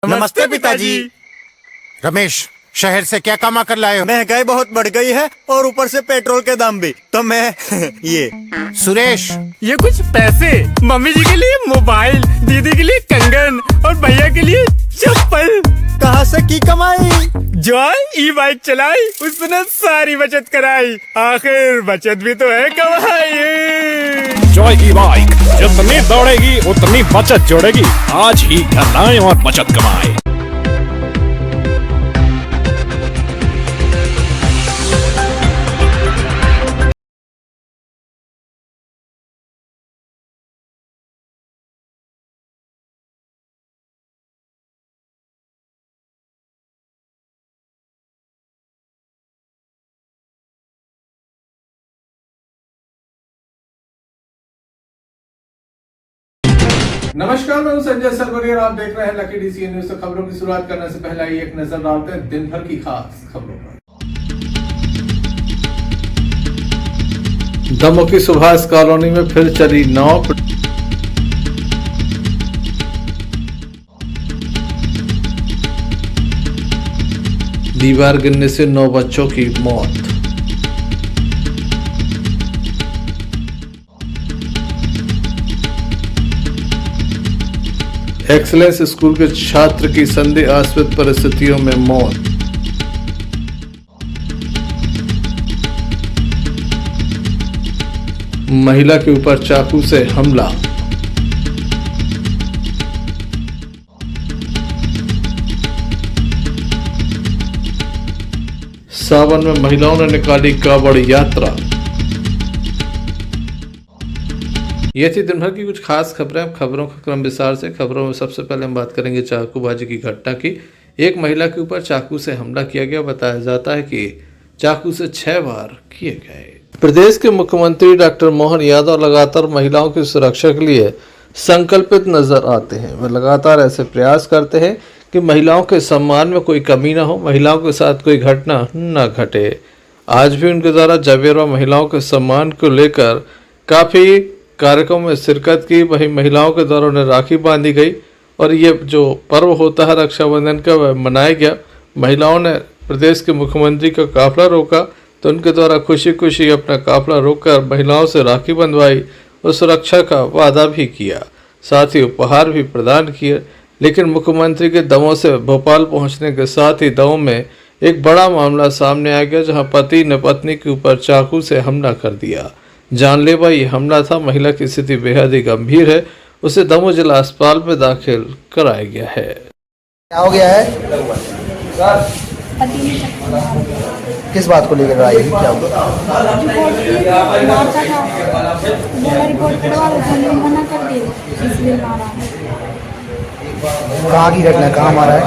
नमस्ते पिताजी। रमेश, शहर से क्या कमा कर लाए हो? महंगाई बहुत बढ़ गई है और ऊपर से पेट्रोल के दाम भी, तो मैं ये। सुरेश, ये कुछ पैसे मम्मी जी के लिए मोबाइल, दीदी के लिए कंगन और भैया के लिए चप्पल। कहाँ से की कमाई? जो ई बाइक चलाई उसने सारी बचत कराई, आखिर बचत भी तो है कमाई। जॉय ई बाइक जितनी दौड़ेगी उतनी बचत जोड़ेगी। आज ही घर लाएं और बचत कमाएं। नमस्कार, मैं हूं संजय सरवरिया और आप देख रहे हैं लकी डीसी न्यूज। तो खबरों की शुरुआत करने से पहले आइए एक नजर डालते हैं दिन भर की खास खबरों पर। दमोह की सुभाष कॉलोनी में फिर चली नाव। दीवार गिरने से 9 बच्चों की मौत। एक्सीलेंस स्कूल के छात्र की संदेहास्पद परिस्थितियों में मौत। महिला के ऊपर चाकू से हमला। सावन में महिलाओं ने निकाली कांवड़ यात्रा। ये थी दिन भर की कुछ खास खबरें। खबरों का क्रम विस्तार से। खबरों में सबसे पहले हम बात करेंगे चाकूबाजी की घटना की। एक महिला के ऊपर चाकू से हमला किया गया। बताया जाता है कि चाकू से 6 वार किए गए। प्रदेश के मुख्यमंत्री डॉक्टर मोहन यादव लगातार महिलाओं की सुरक्षा के लिए संकल्पित नजर आते हैं। वे लगातार ऐसे प्रयास करते हैं कि महिलाओं के सम्मान में कोई कमी न हो, महिलाओं के साथ कोई घटना न घटे। आज भी उनके द्वारा जवेरवा महिलाओं के सम्मान को लेकर काफ़ी कार्यक्रम में शिरकत की। वहीं महिलाओं के द्वारा उन्हें राखी बांधी गई और ये जो पर्व होता है रक्षाबंधन का वह मनाया गया। महिलाओं ने प्रदेश के मुख्यमंत्री का काफिला रोका तो उनके द्वारा खुशी खुशी अपना काफिला रोककर महिलाओं से राखी बंधवाई और सुरक्षा का वादा भी किया। साथ ही उपहार भी प्रदान किए। लेकिन मुख्यमंत्री के दमोह से भोपाल पहुंचने के साथ ही दमोह में एक बड़ा मामला सामने आ गया, जहां पति ने पत्नी के ऊपर चाकू से हमला कर दिया। जानलेवा ये हमला था। महिला की स्थिति बेहद ही गंभीर है। उसे दमोह जिला अस्पताल में दाखिल कराया गया है। क्या हो गया है? किस बात को लेकर आई? क्या हुआ? कहाँ की घटना, कहाँ मारा है?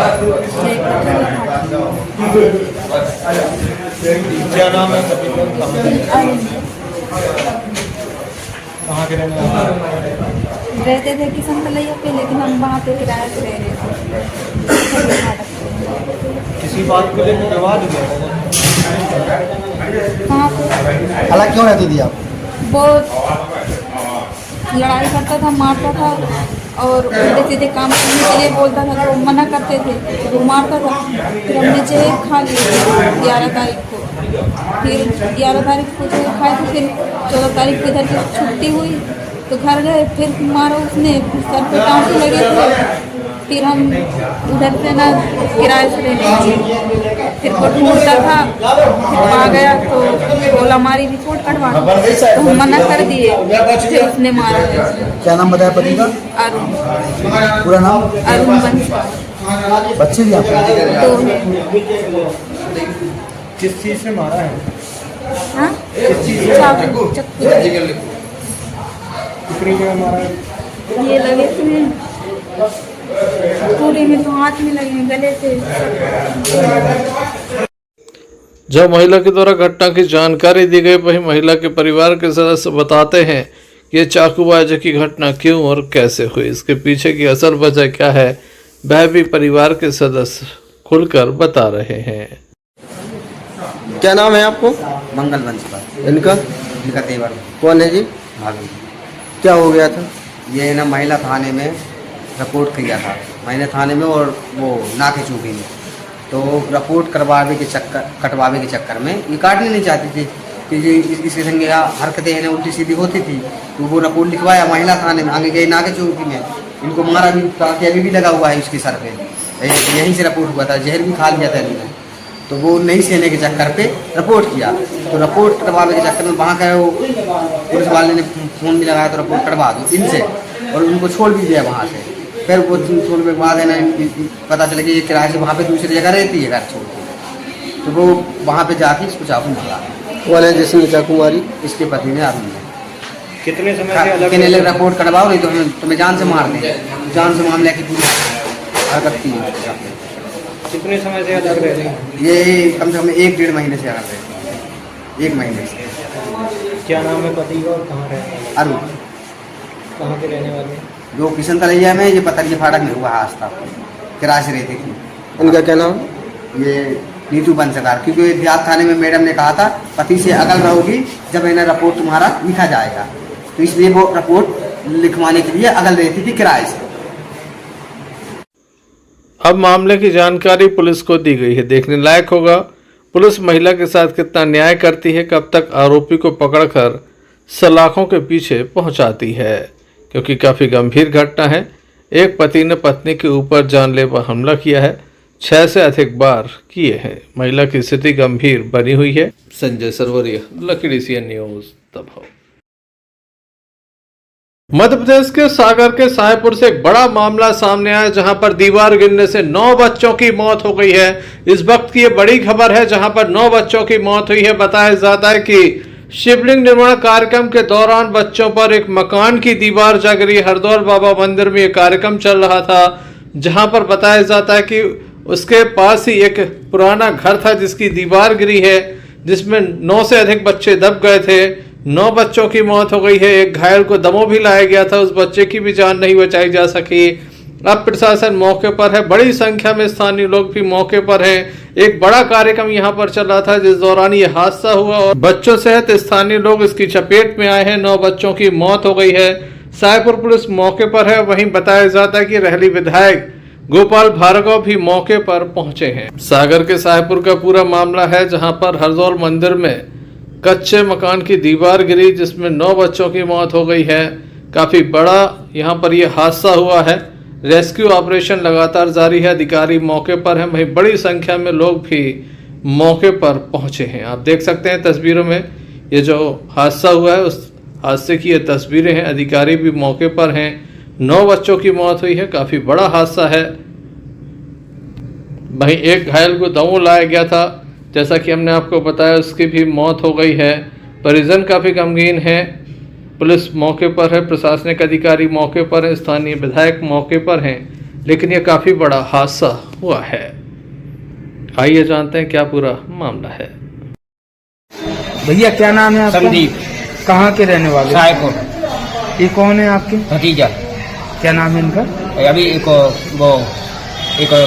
क्या नाम है? कहाँ के रहने वाले? रहते थे किसान तलैया पे, लेकिन हम वहाँ पे किराए से रह रहे थे। किसी बात को लेकर विवाद हो गया? कहाँ पे? अलग क्यों रहती थी आप? बहुत लड़ाई करता था, मारता था और उल्टे सीधे काम करने के लिए बोलता था तो मना करते थे, वो मारता था। फिर हमने जहर खा लिया 11 तारीख को। फिर 11 तारीख को जहर खाए तो फिर 14 तारीख को इधर की छुट्टी हुई तो घर गए। फिर मारा उसने, सर पे टाँटे लगे थे। फिर हम उधर से ना किराए से रहने लगे। फिर कोर्ट ढूंढता था, फिर आ गया तो बोला हमारी रिपोर्ट कटवा दो, तो हम मना कर दिए। फिर उसने मारा है। क्या नाम बताया पति का? अरुण। पूरा नाम? अरुण बंसल। बच्चे भी आपके? 2 है। किस चीज से मारा है? हाँ? चाकू, चक्कू। कितनी जगह मारा है? ये लगे थे पूरे में, तो हाथ में लगे, गले से। जब महिला के द्वारा घटना की जानकारी दी गई, वहीं महिला के परिवार के सदस्य बताते हैं कि ये चाकूबाजी की घटना क्यों और कैसे हुई, इसके पीछे की असल वजह क्या है, वह भी परिवार के सदस्य खुलकर बता रहे हैं। क्या नाम है आपको? मंगल बंसल। इनका? इनका तेवर। कौन है जी? भाभी। क्या हो गया था? ये ना महिला थाने में रिपोर्ट किया था मैंने थाने में और वो नाके चौकी में, तो रिपोर्ट कटवावे के चक्कर में ये काटने नहीं चाहती थी कि ये इसके संग हरकतें हैं उल्टी सीधी होती थी, तो वो रिपोर्ट लिखवाया महिला थाने में, आगे गए नाके चौकी में, इनको मारा भी, ताकि अभी भी लगा हुआ है उसके सर पे, यहीं से रिपोर्ट हुआ था, जहर भी खा लिया था इन्होंने, तो वो नहीं सहने के चक्कर पे रिपोर्ट किया, तो रिपोर्ट करवाने के चक्कर में वहाँ का वो पुलिस वाले ने फ़ोन भी लगाया तो रिपोर्ट करवा दो इनसे, और उनको छोड़ भी दिया वहाँ से। फिर वो छोड़ने के बाद है ना पता चला कि ये किराए से वहाँ पे दूसरी जगह रहती है घर छोड़ के, तो वो वहाँ पे जाके इसको चाकू मारा, वाले जिसने चाकू मारी इसके पति ने आदमी ने। कितने समय से अलग कहने लगे रिपोर्ट करवाओ नहीं तो तुम्हें जान से मार दें, जान से मामले की पूरी हरकत की है। कितने समय से अलग रह रहे हैं? ये कम से कम 1-1.5 महीने से अलग रहते हैं, 1 महीने से। क्या नाम है पति का और कहाँ रहते हैं? अरुण, कहाँ के रहने वाले हैं? जो किशन तलैया में, ये पतंगी फाटक में हुआ हादसा, किराए से रहती थी। इनका क्या नाम? ये नीतू बंसकार, क्योंकि देहात थाने में मैडम ने कहा था पति से अकल रहोगी जब इन्हें रिपोर्ट तुम्हारा लिखा जाएगा, तो इसलिए वो रिपोर्ट लिखवाने के लिए अकल रहती थी किराए से। अब मामले की जानकारी पुलिस को दी गई है। देखने लायक होगा पुलिस महिला के साथ कितना न्याय करती है, कब तक आरोपी को पकड़कर सलाखों के पीछे पहुंचाती है, क्योंकि काफ़ी गंभीर घटना है। एक पति ने पत्नी के ऊपर जानलेवा हमला किया है, 6 से अधिक बार किए हैं। महिला की स्थिति गंभीर बनी हुई है। Sanjay Sarwariya, Lucky CN news, दबाव। मध्य प्रदेश के सागर के साहेबपुर से एक बड़ा मामला सामने आया, जहां पर दीवार गिरने से 9 बच्चों की मौत हो गई है। इस वक्त की ये बड़ी खबर है, जहां पर 9 बच्चों की मौत हुई है। बताया जाता है कि शिवलिंग निर्माण कार्यक्रम के दौरान बच्चों पर एक मकान की दीवार जा गिरी। हरदौल बाबा मंदिर में ये कार्यक्रम चल रहा था, जहां पर बताया जाता है कि उसके पास ही एक पुराना घर था जिसकी दीवार गिरी है, जिसमें 9 से अधिक बच्चे दब गए थे। 9 बच्चों की मौत हो गई है। एक घायल को दमोह भी लाया गया था, उस बच्चे की भी जान नहीं बचाई जा सकी। अब प्रशासन मौके पर है, बड़ी संख्या में स्थानीय लोग भी मौके पर हैं। एक बड़ा कार्यक्रम यहां पर चल रहा था, जिस दौरान ये हादसा हुआ और बच्चों सहित स्थानीय लोग इसकी चपेट में आए हैं। 9 बच्चों की मौत हो गई है। साहेबपुर पुलिस मौके पर है। वहीं बताया जाता है कि रहली विधायक गोपाल भार्गव भी मौके पर पहुंचे हैं। सागर के साहेबपुर का पूरा मामला है, जहां पर हरदौल मंदिर में कच्चे मकान की दीवार गिरी, जिसमें 9 बच्चों की मौत हो गई है। काफी बड़ा यहां पर यह हादसा हुआ है। रेस्क्यू ऑपरेशन लगातार जारी है, अधिकारी मौके पर हैं। वहीं बड़ी संख्या में लोग भी मौके पर पहुंचे हैं। आप देख सकते हैं तस्वीरों में ये जो हादसा हुआ है, उस हादसे की ये तस्वीरें हैं। अधिकारी भी मौके पर हैं। 9 बच्चों की मौत हुई है, काफी बड़ा हादसा है। वहीं एक घायल को दमोह लाया गया था, जैसा कि हमने आपको बताया, उसकी भी मौत हो गई है। परिजन काफी गमगीन है। पुलिस मौके पर है, प्रशासनिक अधिकारी मौके पर है, स्थानीय विधायक मौके पर हैं, लेकिन यह काफी बड़ा हादसा हुआ है। आइए जानते हैं क्या पूरा मामला है। भैया क्या नाम है आपका? संदीप। कहाँ के रहने वाले? साहेबपुर। ये कौन है आपके? भतीजा। क्या नाम है इनका? अभी एक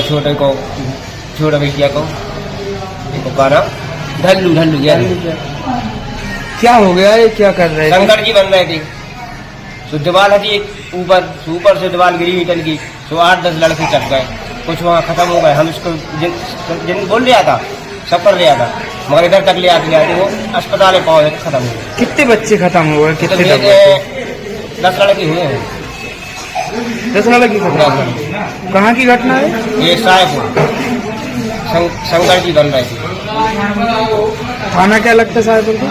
छोटे भैया को ढल्लू क्या हो गया? ये क्या कर रहे थे? शंकर जी बन रहे थे। तो दीवार थी ऊपर से दीवार गिरी ईटन की, तो 8-10 लड़के चढ़ गए, कुछ वहाँ खत्म हो गए। हम इसको जिन बोल लिया था, सब कर लिया था, मगर इधर तक ले आते वो अस्पताल में पहुंचे खत्म हो गए। कितने बच्चे खत्म हो गए? कितने? 10 लड़के हुए हैं। 10 लड़के खत्म। कहाँ की घटना है ये? साहेबपुर। शंकर जी बन रहे थे। थाना क्या लगता है साहेबपुर को?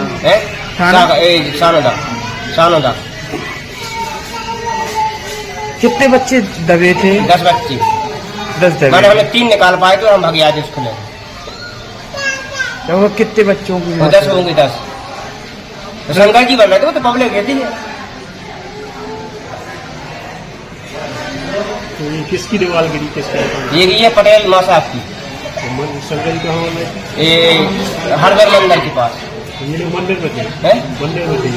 सानोदा। कितने बच्चे दबे थे? 10 बच्चे। 10 दबे। मैंने 3 निकाल पाए तो हम भाग आए स्कूल। तो कितने बच्चों की? 10 होंगे। 10 शंकर जी बन रहे थे, वो तो पब्लिक कहती है। तो ये किसकी दीवार गिरी? किसका? ये पटेल माँ साहब की। शंकर जी कहाँ वाले? ये हरदर मंदिर के पास। मंदिर में थे? मंदिर में थे।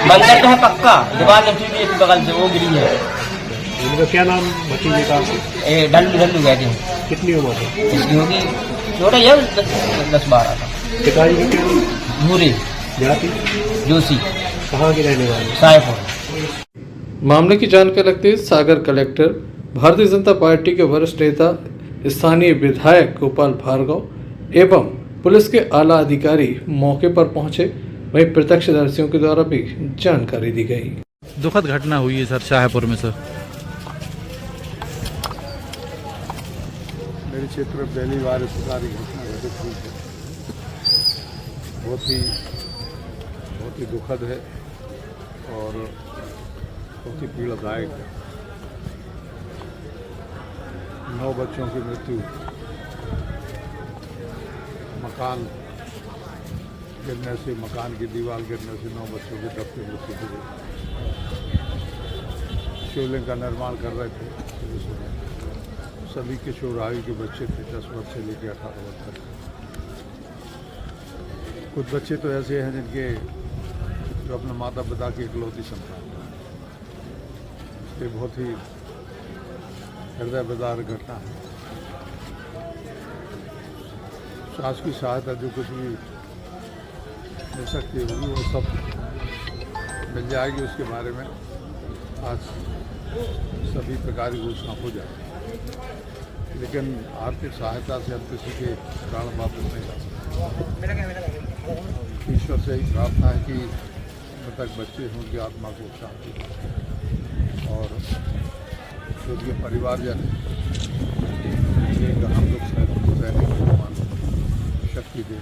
मंदिर तो है पक्का, दीवार नहीं थी बगल से, वो गिरी है। इनका क्या नाम भतीजे का? ये ढल्लू गए थे। कितनी उम्र है इसकी? होगी छोटा ही है, 10-12 का। पिताजी की क्या नाम? भूरे जाति? जोशी। कहाँ के रहने वाले? साहेबपुर। मामले की जानकारी लगती है सागर कलेक्टर भारतीय जनता पार्टी के वरिष्ठ नेता स्थानीय विधायक गोपाल भार्गव एवं पुलिस के आला अधिकारी मौके पर पहुंचे। वहीं प्रत्यक्षदर्शियों के द्वारा भी जानकारी दी गई। दुखद घटना हुई है सर शाहपुर में सर। मेरे क्षेत्र में पहली बार इस प्रकार की घटना घटित हुई है। बहुत ही दुखद है और बहुत ही पीड़ादायक है। 9 बच्चों की मृत्यु मकान की दीवार गिरने से 9 बच्चों की दब की मृत्यु हो गई। शिवलिंग का निर्माण कर रहे थे, सभी किशोर आयु के बच्चे थे, 10 वर्ष से लेकर 18 वर्ष तक। कुछ बच्चे तो ऐसे हैं जिनके जो अपने माता पिता की इकलौती संतान है। ये बहुत ही हृदय विदारक घटना है। शासकीय सहायता जो कुछ भी मिल सकती होगी वो सब मिल जाएगी। उसके बारे में आज सभी प्रकार की घोषणा हो जाएगी, लेकिन आर्थिक सहायता से हम किसी के प्राण वापस नहीं ला सकते। ईश्वर से ही प्रार्थना है कि मृतक बच्चे हैं उनकी आत्मा को शांति और जो उनके परिवारजन हम लोग सहने की शक्ति दे।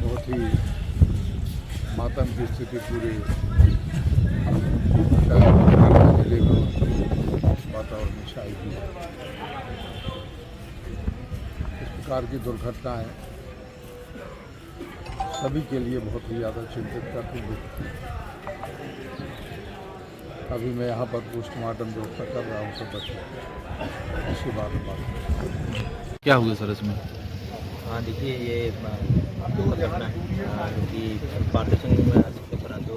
बहुत ही मातम की स्थिति पूरे जिले में वातावरण में छाई हुई है। इस प्रकार की दुर्घटनाएं सभी के लिए बहुत ही ज़्यादा चिंतित करती है। अभी मैं यहाँ पर पोस्टमार्टम व्यवस्था कर रहा हूँ सब बच्चों इसके बाद में बात क्या हुआ सर इसमें? हाँ देखिए, ये घटना है जो कि भारतीय संघ में 2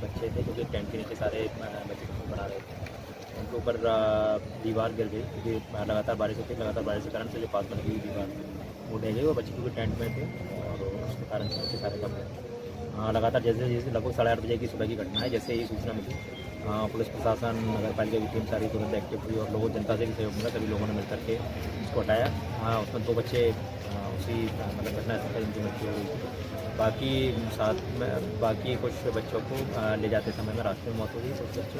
बच्चे थे जो कि टेंट के नीचे सारे बच्चे बना रहे थे। उनके ऊपर दीवार गिर गई क्योंकि लगातार बारिश होती है। लगातार बारिश के कारण से जो पास बनी हुई दीवार वो ढह गई। वो बच्चे क्योंकि टेंट में थे और उसके कारण से बच्चे सारे कम गए। लगातार जैसे लगभग 8:30 बजे की सुबह की घटना है। जैसे ये सूचना मिली, पुलिस प्रशासन, नगर पालिका की टीम सारी तुरंत एक्टिव हुई और लोगों जनता से भी सहयोग मिला। सभी लोगों ने मिलकर के उसको हटाया। हाँ, उसमें 2 बच्चे उसी घटना स्थल पर उनकी मृत्यु हुई। बाकी कुछ बच्चों को ले जाते समय में रास्ते में मौत हो गई। कुछ बच्चे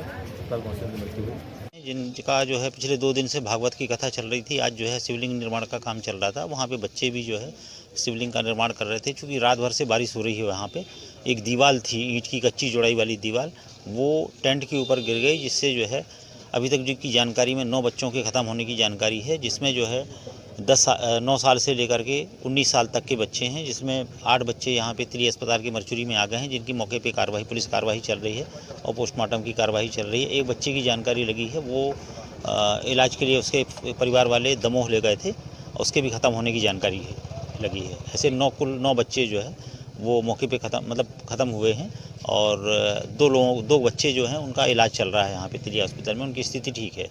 कल पहुँचे उनकी मृत्यु हुई। जिनका जो है पिछले 2 दिन से भागवत की कथा चल रही थी, आज जो है शिवलिंग निर्माण का काम चल रहा था। वहाँ पे बच्चे भी जो है शिवलिंग का निर्माण कर रहे थे। चूँकि रात भर से बारिश हो रही है, वहाँ पे एक दीवार थी, ईंट की कच्ची जोड़ाई वाली दीवार, वो टेंट के ऊपर गिर गई, जिससे जो है अभी तक जो की जानकारी में 9 बच्चों के ख़त्म होने की जानकारी है, जिसमें जो है 9 साल से लेकर के 19 साल तक के बच्चे हैं, जिसमें 8 बच्चे यहाँ पे तिली अस्पताल की मरचुरी में आ गए हैं, जिनकी मौके पे पुलिस कार्रवाई चल रही है और पोस्टमार्टम की कार्रवाई चल रही है। एक बच्चे की जानकारी लगी है, वो इलाज के लिए उसके परिवार वाले दमोह ले गए थे, उसके भी ख़त्म होने की जानकारी लगी है। ऐसे कुल 9 बच्चे जो है वो मौके पे ख़त्म हुए हैं और 2 बच्चे जो हैं उनका इलाज चल रहा है यहाँ पे तिली अस्पताल में, उनकी स्थिति ठीक है।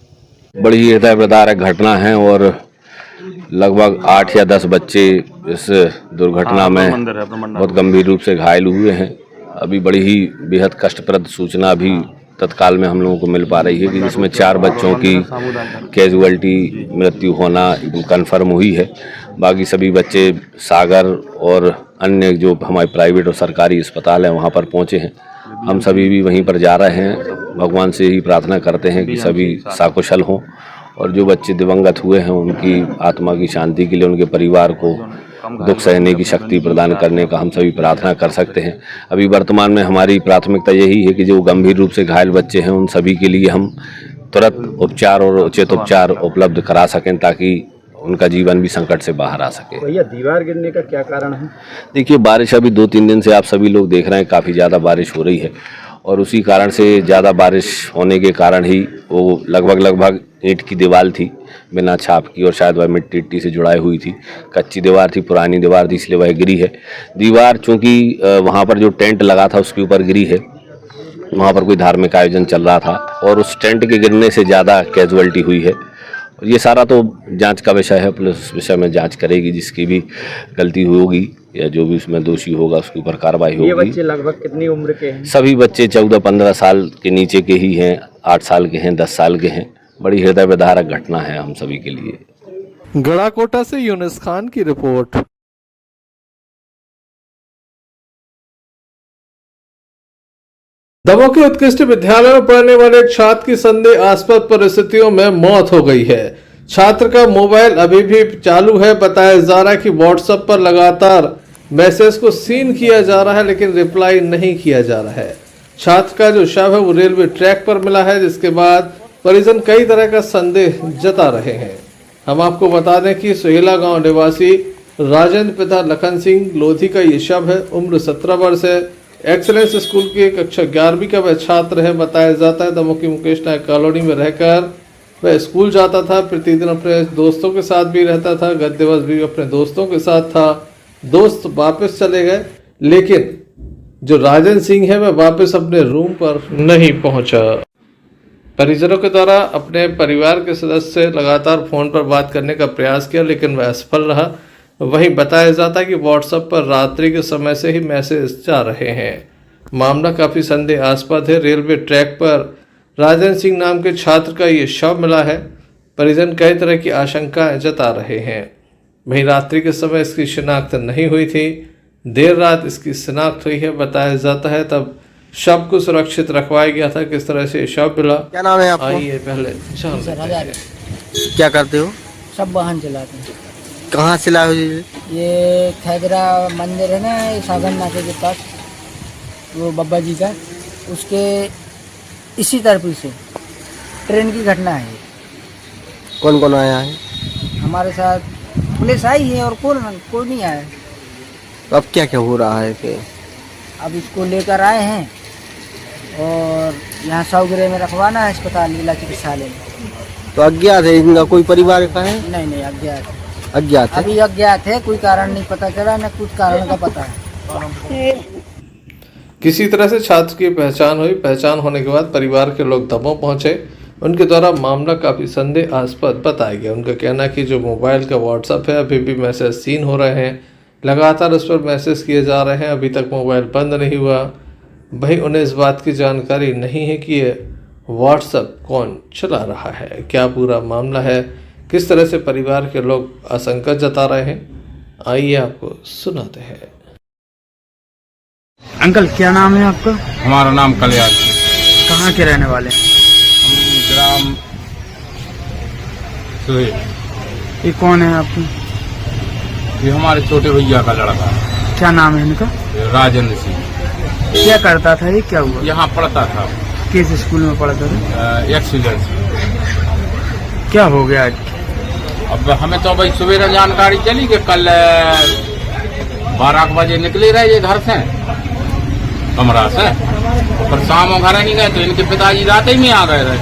बड़ी ही हृदय विदारक घटना है और लगभग 8 या 10 बच्चे इस दुर्घटना में बहुत गंभीर रूप से घायल हुए हैं। अभी बड़ी ही बेहद कष्टप्रद सूचना अभी तत्काल में हम लोगों को मिल पा रही है कि जिसमें 4 बच्चों की कैजुअल्टी मृत्यु होना कन्फर्म हुई है। बाकी सभी बच्चे सागर और अन्य जो हमारे प्राइवेट और सरकारी अस्पताल हैं वहाँ पर पहुँचे हैं। हम सभी भी वहीं पर जा रहे हैं। भगवान से ही प्रार्थना करते हैं कि सभी सकुशल हों और जो बच्चे दिवंगत हुए हैं उनकी आत्मा की शांति के लिए उनके परिवार को दुख सहने की शक्ति प्रदान करने का हम सभी प्रार्थना कर सकते हैं। अभी वर्तमान में हमारी प्राथमिकता यही है कि जो गंभीर रूप से घायल बच्चे हैं उन सभी के लिए हम तुरंत उपचार और उचित उपचार उपलब्ध करा सकें ताकि उनका जीवन भी संकट से बाहर आ सके। भैया, दीवार गिरने का क्या कारण है? देखिए, बारिश अभी 2-3 दिन से आप सभी लोग देख रहे हैं काफ़ी ज़्यादा बारिश हो रही है और उसी कारण से ज़्यादा बारिश होने के कारण ही वो लगभग ईंट की दीवार थी, बिना छाप की, और शायद वह मिट्टी से जुड़ाई हुई थी। कच्ची दीवार थी, पुरानी दीवार थी, इसलिए वह गिरी है। दीवार चूँकि वहाँ पर जो टेंट लगा था उसके ऊपर गिरी है। वहाँ पर कोई धार्मिक आयोजन चल रहा था और उस टेंट के गिरने से ज़्यादा कैजुअल्टी हुई है। ये सारा तो जांच का विषय है, पुलिस उस विषय में जांच करेगी। जिसकी भी गलती होगी या जो भी उसमें दोषी होगा उसके ऊपर कार्रवाई होगी। ये बच्चे लगभग कितनी उम्र के हैं? सभी बच्चे 14-15 साल के नीचे के ही हैं, 8 साल के हैं, 10 साल के हैं बड़ी हृदय विदारक घटना है हम सभी के लिए। गढ़ाकोटा से यूनुस खान की रिपोर्ट। दमोह के उत्कृष्ट विद्यालय में पढ़ने वाले एक छात्र की संदेहास्पद परिस्थितियों में मौत हो गई है। छात्र का मोबाइल अभी भी चालू है। बताया जा रहा है कि व्हाट्सएप पर लगातार मैसेज को सीन किया जा रहा है, लेकिन रिप्लाई नहीं किया जा रहा है। छात्र का जो शव है वो रेलवे ट्रैक पर मिला है, जिसके बाद परिजन कई तरह का संदेह जता रहे हैं। हम आपको बता दें कि सोहेला गांव निवासी राजेंद्र पिता लखन सिंह लोधी का ये शव है। उम्र 17 वर्ष है। एक्सीलेंस स्कूल की कक्षा 11वीं का वह छात्र है। बताया जाता है दमोह की मुकेश नायक कॉलोनी में रहकर वह स्कूल जाता था। प्रतिदिन अपने दोस्तों के साथ भी रहता था। गत दिवस भी अपने दोस्तों के साथ था। दोस्त वापस चले गए, लेकिन जो राजन सिंह है वह वापस अपने रूम पर नहीं पहुंचा। परिजनों के द्वारा अपने परिवार के सदस्य से लगातार फोन पर बात करने का प्रयास किया, लेकिन वह असफल रहा। वहीं बताया जाता है कि व्हाट्सएप पर रात्रि के समय से ही मैसेज जा रहे हैं। मामला काफी संदेहास्पद है। रेलवे ट्रैक पर राजन सिंह नाम के छात्र का ये शव मिला है। परिजन कई तरह की आशंकाएं जता रहे हैं। वहीं रात्रि के समय इसकी शिनाख्त नहीं हुई थी। देर रात इसकी शिनाख्त हुई है। बताया जाता है तब शव को सुरक्षित रखवाया गया था। किस तरह से शव मिला, क्या नाम है आपका? आइए पहले क्या करते हो? सब वाहन चलाते हैं। कहाँ से लाए हो जी? ये खैदरा मंदिर है ना, सागन नाके के पास, वो बाबा जी का, उसके इसी तरफ से ट्रेन की घटना है। कौन कौन आया है? हमारे साथ पुलिस आई है और कोई नहीं आया। तो अब क्या क्या हो रहा है कि अब इसको लेकर आए हैं और यहाँ साउगरे में रखवाना है, अस्पताल जिला चिकित्सालय में। तो अज्ञात है इनका, कोई परिवार का है? नहीं अज्ञात है। अज्ञात है? अभी अज्ञात है, कोई कारण नहीं पता चला, न कुछ कारण का पता है। किसी तरह से छात्र की पहचान हुई। पहचान होने के बाद परिवार के लोग दमोह पहुंचे। उनके द्वारा मामला काफी संदेहास्पद बताया गया। उनका कहना है कि जो मोबाइल का व्हाट्सएप है अभी भी मैसेज सीन हो रहे हैं। लगातार उस पर मैसेज किए जा रहे हैं। अभी तक मोबाइल बंद नहीं हुआ। वहीं उन्हें इस बात की जानकारी नहीं है कि ये व्हाट्सएप कौन चला रहा है। क्या पूरा मामला है, किस तरह से परिवार के लोग आशंका जता रहे हैं, आइए आपको सुनाते हैं। अंकल क्या नाम है आपका? हमारा नाम कल्याण। कहाँ के रहने वाले हैं? हम ग्राम ये कौन है आपकी? ये हमारे छोटे भैया का लड़का है। क्या नाम है इनका? राजेंद्र सिंह। क्या करता था ये, क्या हुआ? यहाँ पढ़ता था। किस स्कूल में पढ़ता था? एक्सीलेंस। क्या हो गया आज? अब हमें तो भाई सवेरे जानकारी चली कि कल 12 बजे निकले रहे घर से, कमरा से, तो फिर शाम को घर नहीं गए तो इनके पिताजी रात ही में आ गए रहे।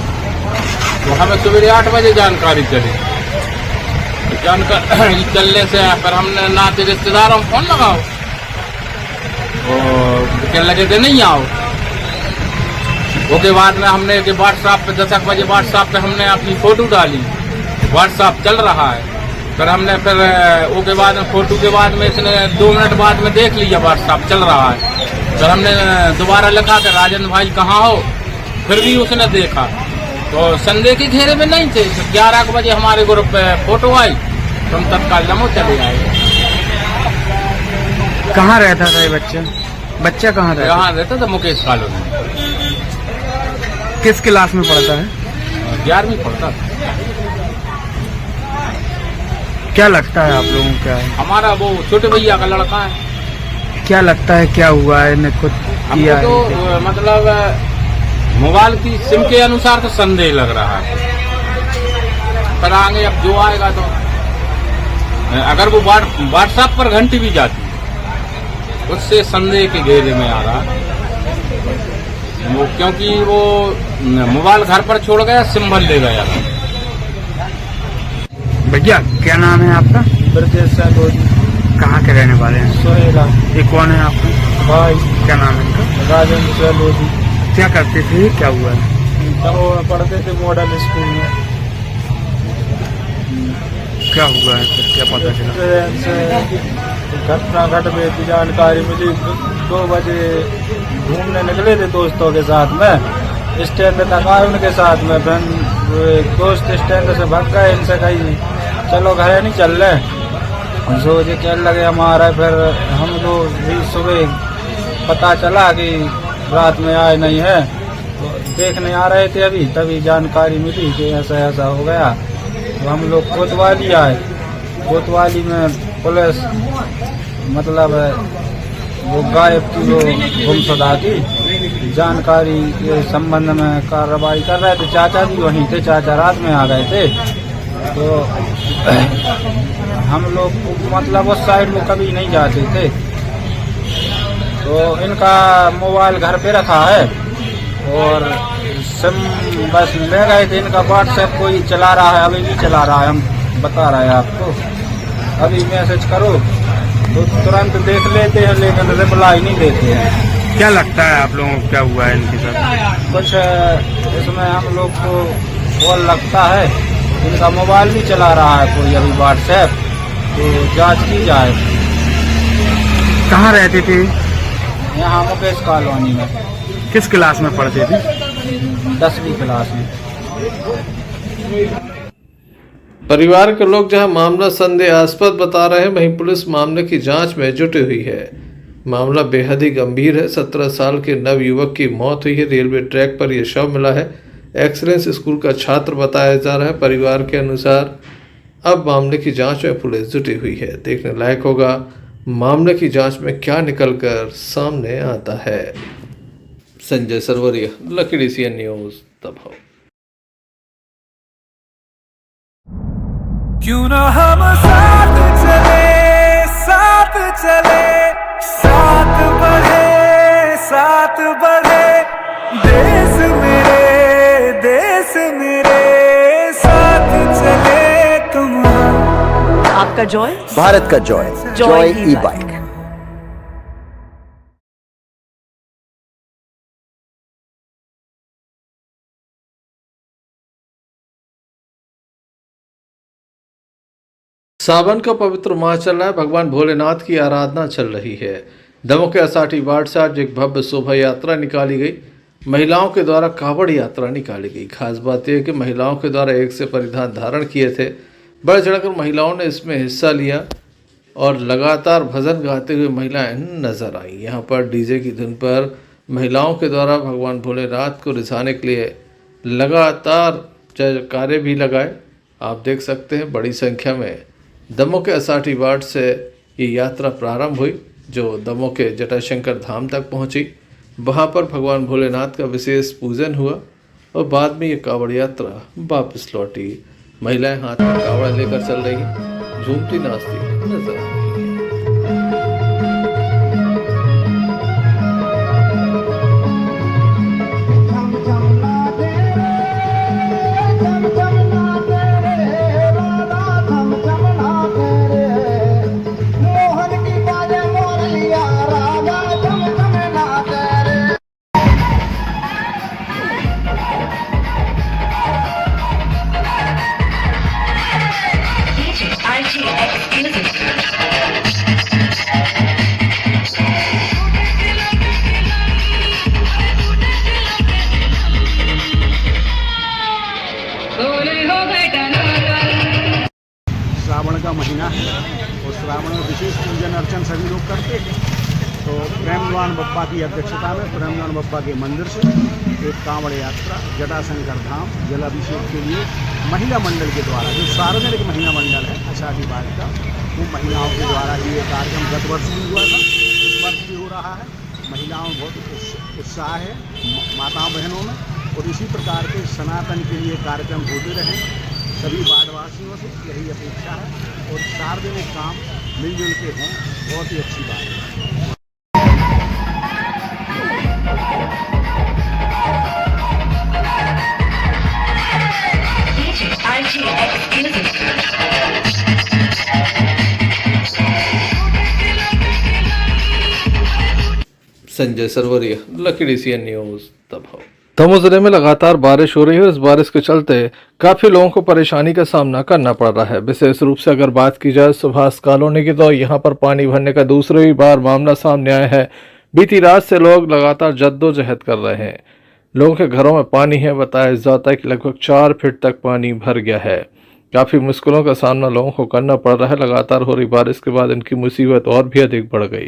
तो हमें सवेरे 8 बजे जानकारी चली। जानकारी चलने से फिर हमने नाते रिश्तेदारों में फोन लगाओ, तो कहने लगे थे नहीं आओ। उसके बाद में हमने व्हाट्सएप पे 10 बजे व्हाट्सएप पे हमने अपनी फोटो डाली। व्हाट्सएप चल रहा है। फिर हमने उसके बाद में फोटो के बाद में इसने 2 मिनट बाद में देख लिया व्हाट्सएप चल रहा है। फिर हमने दोबारा लिखा कि राजन भाई कहाँ हो, फिर भी उसने देखा तो संदेह के घेरे में नहीं थे। 11 बजे हमारे ग्रुप पे फोटो आई तो हम तत्काल दमोह चले आए। कहाँ रहता था ये बच्चा? बच्चा कहाँ रहता? यहाँ रहता था मुकेश कॉलोनी। किस क्लास में पढ़ता है? 11वीं पढ़ता था। क्या लगता है आप लोगों को? क्या है? हमारा वो छोटे भैया का लड़का है। क्या लगता है क्या हुआ है? ने खुद किया तो मतलब मोबाइल की सिम के अनुसार तो संदेह लग रहा है। पर आगे अब जो आएगा तो अगर वो व्हाट्सएप पर घंटी भी जाती है उससे संदेह के घेरे में आ रहा है वो, क्योंकि वो मोबाइल घर पर छोड़ गया, सिंबल ले गया। भैया क्या नाम है आपका? ब्रजेश लोधी। कहाँ के रहने वाले हैं? सोहेला। ये कौन है आपका भाई? क्या नाम है इनका? राजेंद्र लोधी। क्या करते थे, क्या हुआ है? दमोह में पढ़ते थे मॉडल स्कूल में। क्या हुआ है फिर, क्या पता चला? ट्रेन से घटना घट गई थी, जानकारी मिली। 2 बजे घूमने निकले थे दोस्तों के साथ में, स्टैंड तक आए उनके साथ में। फिर दोस्त स्टैंड से भाग गए, इनसे कही चलो घर नहीं चल रहे, सोचे क्या लगे हमारा। फिर हम लोग भी सुबह पता चला कि रात में आए नहीं है, तो देखने आ रहे थे अभी, तभी जानकारी मिली कि ऐसा ऐसा हो गया। तो हम लोग कोतवाली आए, कोतवाली में पुलिस मतलब वो गायब की वो गुमशुदा की जानकारी के संबंध में कार्रवाई कर रहे थे। चाचा जी वहीं थे, चाचा रात में आ गए थे। तो हम लोग मतलब उस साइड में कभी नहीं जाते थे। तो इनका मोबाइल घर पे रखा है और सिम बस ले गए थे। इनका व्हाट्सएप कोई चला रहा है, अभी भी चला रहा है, हम बता रहे हैं आपको। अभी मैसेज करो तो तुरंत देख लेते हैं, लेकिन रिप्लाई नहीं देते हैं। क्या लगता है आप लोगों को क्या हुआ है इनके साथ? कुछ इसमें हम लोग को कॉल लगता है, इनका मोबाइल भी चला रहा है कोई अभी व्हाट्सएप, तो जांच की जाए। कहाँ रहते थे? यहाँ मुकेश कॉलोनी में। किस क्लास में पढ़ते थे? 10वीं क्लास में। परिवार के लोग जहां मामला संदेहास्पद बता रहे हैं, वहीं पुलिस मामले की जांच में जुटी हुई है। मामला बेहद ही गंभीर है। 17 साल के नवयुवक की मौत हुई है। रेलवे ट्रैक पर यह शव मिला है। एक्सीलेंस स्कूल का छात्र बताया जा रहा है। परिवार के अनुसार अब मामले की जांच में पुलिस जुटी हुई है। देखने लायक होगा मामले की जांच में क्या निकलकर सामने आता है। Sanjay Sarwariya, Lucky CN news, दबाव। क्यों ना हम साथ चले, साथ चले, साथ बढ़े देश मेरे साथ चले तुम। आपका जॉय, भारत का जॉय, जॉय ई बाइक। सावन का पवित्र माह चल रहा है। भगवान भोलेनाथ की आराधना चल रही है। दमोह के 80 वार्ड से आज एक भव्य शोभा यात्रा निकाली गई। महिलाओं के द्वारा कांवड़ यात्रा निकाली गई। खास बात यह है कि महिलाओं के द्वारा एक से परिधान धारण किए थे। बढ़ चढ़कर महिलाओं ने इसमें हिस्सा लिया और लगातार भजन गाते हुए महिलाएं नजर आई। यहाँ पर डीजे की धुन पर महिलाओं के द्वारा भगवान भोलेनाथ को रिझाने के लिए लगातार जयकारे भी लगाए। आप देख सकते हैं बड़ी संख्या में दमोह के 80 वार्ड से ये यात्रा प्रारंभ हुई, जो दमोह के जटाशंकर धाम तक पहुंची। वहां पर भगवान भोलेनाथ का विशेष पूजन हुआ और बाद में ये कांवड़ यात्रा वापस लौटी। महिलाएं हाथ में कांवड़ लेकर चल रही, झूमती नाचती नजर आ रही। श्रावण का महीना है और श्रावण में विशेष पूजन अर्चन सभी लोग करते हैं। तो प्रेमवान बप्पा की अध्यक्षता में प्रेमवान बप्पा के मंदिर से एक कांवड़ यात्रा जटाशंकर धाम जलाभिषेक के लिए महिला मंडल के द्वारा, जो सार्वजनिक महिला मंडल है 80 वार्ड का, वो महिलाओं के द्वारा ये कार्यक्रम गत वर्ष भी हुआ था, इस वर्ष भी हो रहा है। महिलाओं में बहुत उत्साह है, माताओं बहनों में, और इसी प्रकार के सनातन के लिए कार्यक्रम होते रहे। सभी वार्डवासियों से यही अपेक्षा है और सार्वजनिक काम मिलजुल के हों, बहुत ही अच्छी बात है। Sanjay Sarwariya, Lucky CN news, Damoh. Damoh जिले में लगातार बारिश हो रही है। इस बारिश के चलते काफी लोगों को परेशानी का सामना करना पड़ रहा है। विशेष रूप से अगर बात की जाए सुभाष कॉलोनी की, तो यहाँ पर पानी भरने का दूसरी बार मामला सामने आया है। बीती रात से लोग लगातार जद्दोजहद कर रहे हैं। लोगों के घरों में पानी है। बताया जाता है कि लगभग 4 फीट तक पानी भर गया है। काफ़ी मुश्किलों का सामना लोगों को करना पड़ रहा है। लगातार हो रही बारिश के बाद इनकी मुसीबत और भी अधिक बढ़ गई।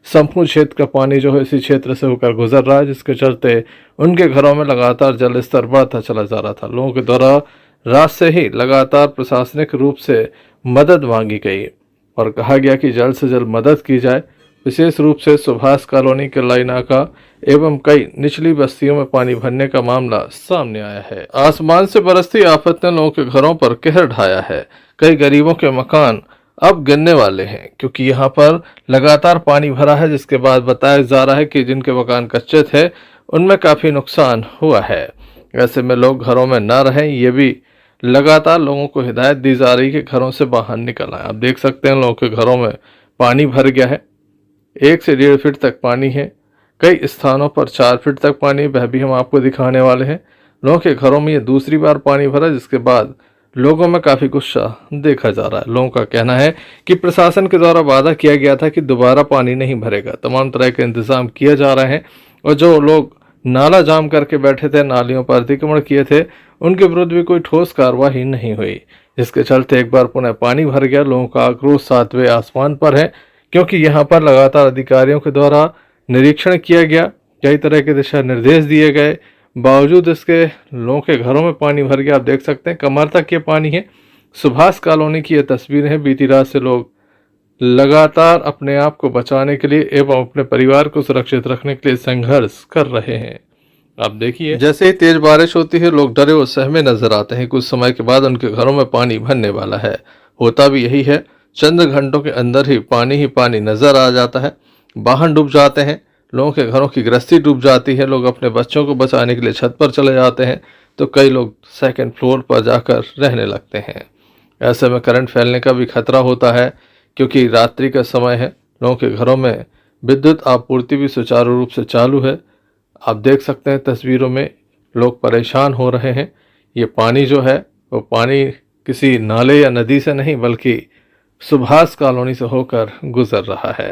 संपूर्ण क्षेत्र का पानी जो है इसी क्षेत्र से होकर गुजर रहा है, जिसके चलते उनके घरों में लगातार जल स्तर बढ़ता चला जा रहा था। लोगों के द्वारा रात से ही लगातार प्रशासनिक रूप से मदद मांगी गई और कहा गया कि जल्द से जल्द मदद की जाए। विशेष रूप से सुभाष कॉलोनी के लाई नाका एवं कई निचली बस्तियों में पानी भरने का मामला सामने आया है। आसमान से बरसती आफत ने लोगों के घरों पर कहर ढाया है। कई गरीबों के मकान अब गिरने वाले हैं क्योंकि यहाँ पर लगातार पानी भरा है, जिसके बाद बताया जा रहा है कि जिनके मकान कच्चे थे उनमें काफ़ी नुकसान हुआ है। ऐसे में लोग घरों में न रहें, ये भी लगातार लोगों को हिदायत दी जा रही है कि घरों से बाहर निकल आए। आप देख सकते हैं लोगों के घरों में पानी भर गया है। 1 से 1.5 फीट तक पानी है। कई स्थानों पर 4 फीट तक पानी, वह भी हम आपको दिखाने वाले हैं। लोगों के घरों में ये दूसरी बार पानी भरा, जिसके बाद लोगों में काफ़ी गुस्सा देखा जा रहा है। लोगों का कहना है कि प्रशासन के द्वारा वादा किया गया था कि दोबारा पानी नहीं भरेगा। तमाम तरह के इंतजाम किए जा रहे हैं और जो लोग नाला जाम करके बैठे थे, नालियों पर अतिक्रमण किए थे, उनके विरुद्ध भी कोई ठोस कार्रवाई नहीं हुई, जिसके चलते एक बार पुनः पानी भर गया। लोगों का आक्रोश 7वें आसमान पर है क्योंकि यहाँ पर लगातार अधिकारियों के द्वारा निरीक्षण किया गया, कई तरह के दिशा निर्देश दिए गए, बावजूद इसके लोगों के घरों में पानी भर गया। आप देख सकते हैं कमर तक ये पानी है। सुभाष कॉलोनी की ये तस्वीर है। बीती रात से लोग लगातार अपने आप को बचाने के लिए एवं अपने परिवार को सुरक्षित रखने के लिए संघर्ष कर रहे हैं। आप देखिए जैसे ही तेज बारिश होती है लोग डरे और सहमे नजर आते हैं। कुछ समय के बाद उनके घरों में पानी भरने वाला है। होता भी यही है, चंद घंटों के अंदर ही पानी नजर आ जाता है। वाहन डूब जाते हैं, लोगों के घरों की गृहस्थी डूब जाती है। लोग अपने बच्चों को बचाने के लिए छत पर चले जाते हैं तो कई लोग 2nd फ्लोर पर जाकर रहने लगते हैं। ऐसे में करंट फैलने का भी खतरा होता है क्योंकि रात्रि का समय है। लोगों के घरों में विद्युत आपूर्ति भी सुचारू रूप से चालू है। आप देख सकते हैं तस्वीरों में लोग परेशान हो रहे हैं। ये पानी जो है वो पानी किसी नाले या नदी से नहीं बल्कि सुभाष कॉलोनी से होकर गुजर रहा है।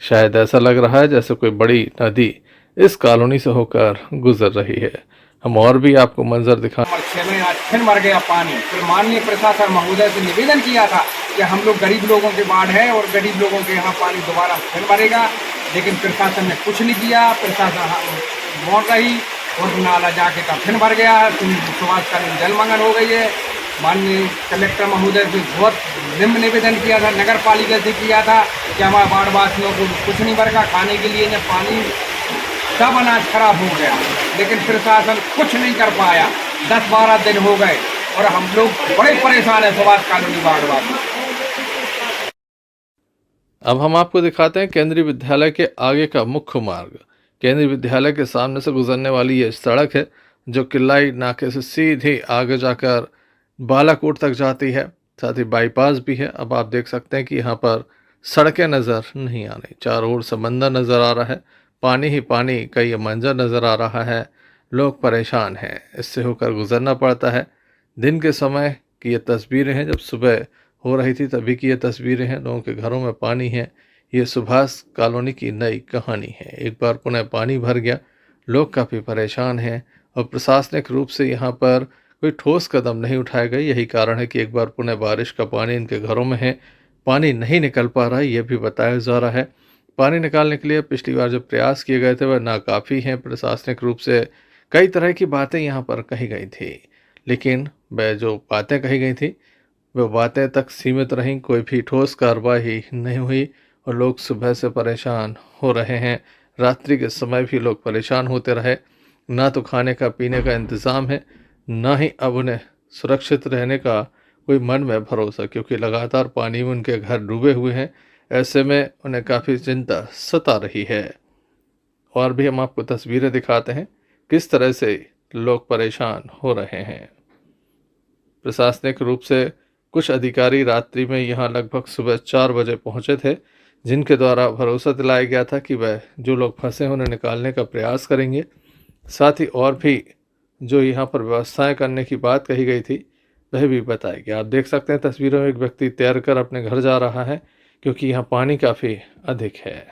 शायद ऐसा लग रहा है जैसे कोई बड़ी नदी इस कॉलोनी से होकर गुजर रही है। हम और भी आपको मंजर दिखा। 6 में आज फिर मर गया पानी। फिर माननीय प्रशासन महोदय से निवेदन किया था कि हम लोग गरीब लोगों के बाढ़ है और गरीब लोगों के यहाँ पानी दोबारा फिर मरेगा, लेकिन प्रशासन ने कुछ नहीं किया। प्रशासन मौन रही और नाला जाके का फिर भर गया। सुभाष कॉलोनी जलमग्न हो गई है। माननीय कलेक्टर महोदय से बहुत निम्न निवेदन किया था, नगर पालिका से किया था कि हमारे बाढ़ वासियों को कुछ नहीं बरका, खाने के लिए न पानी, सब अनाज खराब हो गया, लेकिन प्रशासन कुछ नहीं कर पाया। 10-12 दिन हो गए और हम लोग बड़े परेशान है सुभाष कॉलोनी बाढ़ वासी। अब हम आपको दिखाते हैं केंद्रीय विद्यालय के आगे का मुख्य मार्ग। केंद्रीय विद्यालय के सामने से गुजरने वाली ये सड़क है जो किलाई नाके से सीधे आगे जाकर बालाकोट तक जाती है। साथ ही बाईपास भी है। अब आप देख सकते हैं कि यहाँ पर सड़कें नज़र नहीं आ रही, चारों ओर समंदर नज़र आ रहा है, पानी ही पानी का ये मंजर नज़र आ रहा है। लोग परेशान हैं, इससे होकर गुजरना पड़ता है। दिन के समय की ये तस्वीरें हैं, जब सुबह हो रही थी तभी की ये तस्वीरें हैं। लोगों के घरों में पानी है। ये सुभाष कॉलोनी की नई कहानी है। एक बार पुनः पानी भर गया, लोग काफ़ी परेशान हैं और प्रशासनिक रूप से यहाँ पर कोई ठोस कदम नहीं उठाया गया। यही कारण है कि एक बार पुनः बारिश का पानी इनके घरों में है, पानी नहीं निकल पा रहा है, ये भी बताया जा रहा है। पानी निकालने के लिए पिछली बार जो प्रयास किए गए थे वह नाकाफ़ी हैं। प्रशासनिक रूप से कई तरह की बातें यहाँ पर कही गई थी, लेकिन वह जो बातें कही गई थी वह बातें तक सीमित रहीं, कोई भी ठोस कार्रवाई नहीं हुई और लोग सुबह से परेशान हो रहे हैं। रात्रि के समय भी लोग परेशान होते रहे। ना तो खाने का पीने का इंतज़ाम है, ना ही अब उन्हें सुरक्षित रहने का कोई मन में भरोसा, क्योंकि लगातार पानी में उनके घर डूबे हुए हैं। ऐसे में उन्हें काफ़ी चिंता सता रही है। और भी हम आपको तस्वीरें दिखाते हैं किस तरह से लोग परेशान हो रहे हैं। प्रशासनिक रूप से कुछ अधिकारी रात्रि में यहाँ लगभग सुबह 4 बजे पहुँचे थे, जिनके द्वारा भरोसा दिलाया गया था कि वह जो लोग फंसे हैं उन्हें निकालने का प्रयास करेंगे। साथ ही और भी जो यहाँ पर व्यवस्थाएं करने की बात कही गई थी वह भी बताया गया। आप देख सकते हैं तस्वीरों में एक व्यक्ति तैरकर अपने घर जा रहा है क्योंकि यहाँ पानी काफ़ी अधिक है।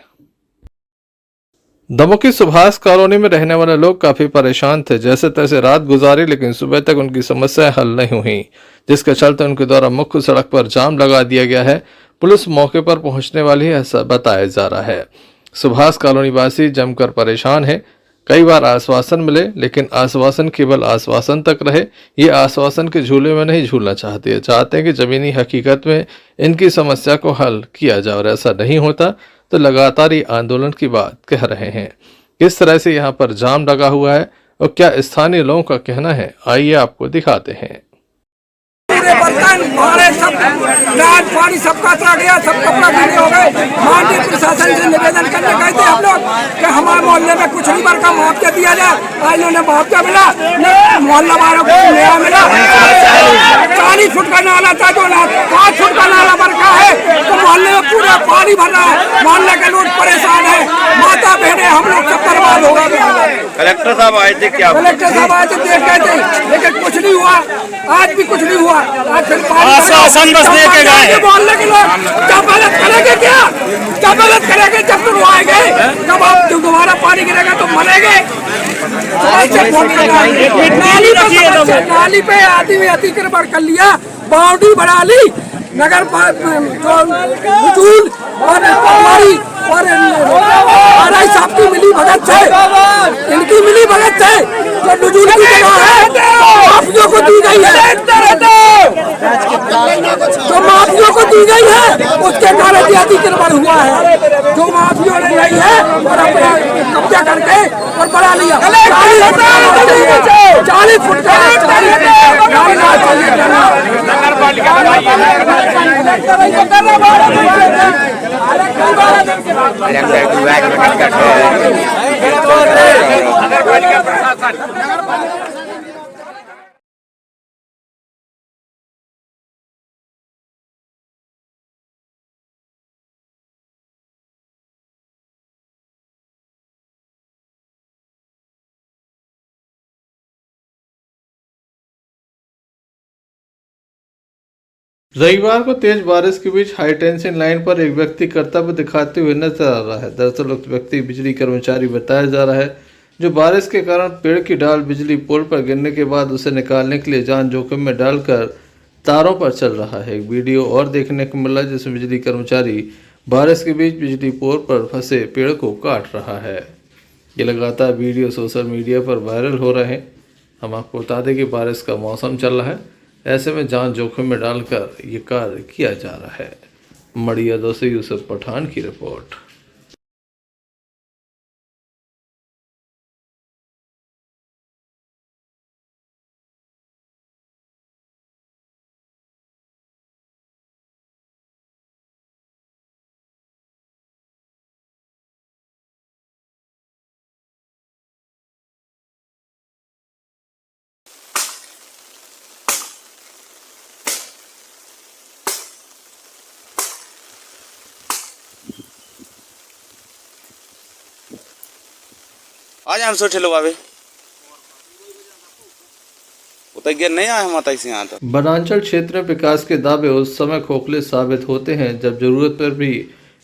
दमोह सुभाष कॉलोनी में रहने वाले लोग काफी परेशान थे। जैसे तैसे रात गुजारी, लेकिन सुबह तक उनकी समस्याएं हल नहीं हुई, जिसके चलते उनके द्वारा मुख्य सड़क पर जाम लगा दिया गया है। पुलिस मौके पर पहुंचने वाली है, ऐसा बताया जा रहा है। सुभाष कॉलोनी वासी जमकर परेशान है। कई बार आश्वासन मिले, लेकिन आश्वासन केवल आश्वासन तक रहे। ये आश्वासन के झूले में नहीं झूलना चाहते हैं कि जमीनी हकीकत में इनकी समस्या को हल किया जाए, और ऐसा नहीं होता तो लगातार ये आंदोलन की बात कह रहे हैं। किस तरह से यहाँ पर जाम लगा हुआ है और क्या स्थानीय लोगों का कहना है, आइए आपको दिखाते हैं। पूरे बर्तन भाड़े सब रात पानी सब कचरा गया, सब कपड़ा गीले हो गए। माननीय प्रशासन से निवेदन करने गए थे हम लोग कि हमारे मोहल्ले में कुछ नहीं बरका मुआवजा दिया जाए। आज उन्होंने मुआवजा मिला, मोहल्ला वालों को नया मिला। 40 फुट का नाला था, जो 5 फुट का नाला बरका है, तो मोहल्ले में पूरा पानी भर रहा है। मोहल्ले के लोग परेशान है, माता बहने हम लोग सब बर्बाद हो गए। कलेक्टर साहब आए थे क्या? कलेक्टर साहब आए थे, देख गए थे, लेकिन कुछ नहीं हुआ। आज भी कुछ नहीं हुआ। आश्वासन बस दे के गए। मोहल्ले के लोग जमानत करेंगे क्या? जमानत करेंगे जब तुम आएंगे, जब आप दोबारा पानी गिरेगा तो मरेंगे। नाली पे आदमी अतिक्रमण कर लिया, बाउंड्री बना ली, नगर और आरआई साहब की मिली भगत से, इनकी मिली भगत से जो नजूल की जगह है माफियों को दी गई है, जो माफियों को दी गई है उसके कारण ये अतिक्रमण हुआ है। जो माफियों ने ली है और अपना कब्जा करके और बना लिया 40 फुट का रविवार को तेज बारिश के बीच हाई टेंशन लाइन पर एक व्यक्ति कर्तव्य दिखाते हुए नजर आ रहा है। दरअसल उक्त व्यक्ति बिजली कर्मचारी बताया जा रहा है, जो बारिश के कारण पेड़ की डाल बिजली पोल पर गिरने के बाद उसे निकालने के लिए जान जोखिम में डालकर तारों पर चल रहा है। एक वीडियो और देखने को मिला जिसमें बिजली कर्मचारी बारिश के बीच बिजली पोल पर फंसे पेड़ को काट रहा है। ये लगातार वीडियो सोशल मीडिया पर वायरल हो रहे हैं। हम आपको बता दें कि बारिश का मौसम चल रहा है, ऐसे में जान जोखिम में डालकर ये कार्य किया जा रहा है। मड़ियादों से यूसुफ पठान की रिपोर्ट। आज हम सोचे लो बाबे उतर नहीं आए माता इसे यहाँ तक। वनांचल क्षेत्र में विकास के दावे उस समय खोखले साबित होते हैं जब जरूरत पर भी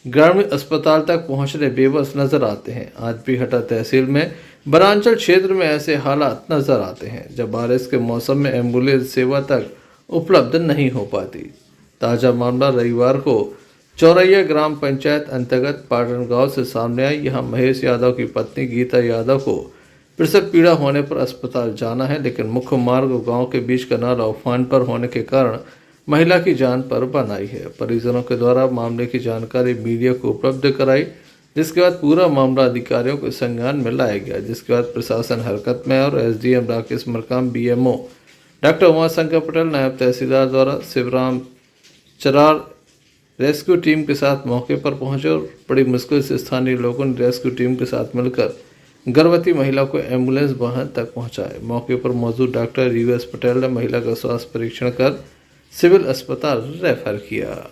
ग्रामीण अस्पताल तक पहुंचने बेबस नजर आते हैं। आज भी हटा तहसील में वनांचल क्षेत्र में ऐसे हालात नजर आते हैं जब बारिश के मौसम में एम्बुलेंस सेवा तक उपलब्ध नहीं हो पाती। ताज़ा मामला रविवार को चौरैया ग्राम पंचायत अंतर्गत पाटन गांव से सामने आई। यहां महेश यादव की पत्नी गीता यादव को प्रसव पीड़ा होने पर अस्पताल जाना है, लेकिन मुख्य मार्ग और गांव के बीच का नाला उफान पर होने के कारण महिला की जान पर बन आई है। परिजनों के द्वारा मामले की जानकारी मीडिया को उपलब्ध कराई, जिसके बाद पूरा मामला अधिकारियों के संज्ञान में लाया गया, जिसके बाद प्रशासन हरकत में और SDM Rakesh Markam, BMO doctor Umashankar Patel, नायब तहसीलदार द्वारा शिवराम चरार रेस्क्यू टीम के साथ मौके पर पहुंचे और बड़ी मुश्किल से स्थानीय लोगों ने रेस्क्यू टीम के साथ मिलकर गर्भवती महिला को एम्बुलेंस वाहन तक पहुंचाए। मौके पर मौजूद डॉक्टर यूएस पटेल ने महिला का स्वास्थ्य परीक्षण कर सिविल अस्पताल रेफर किया।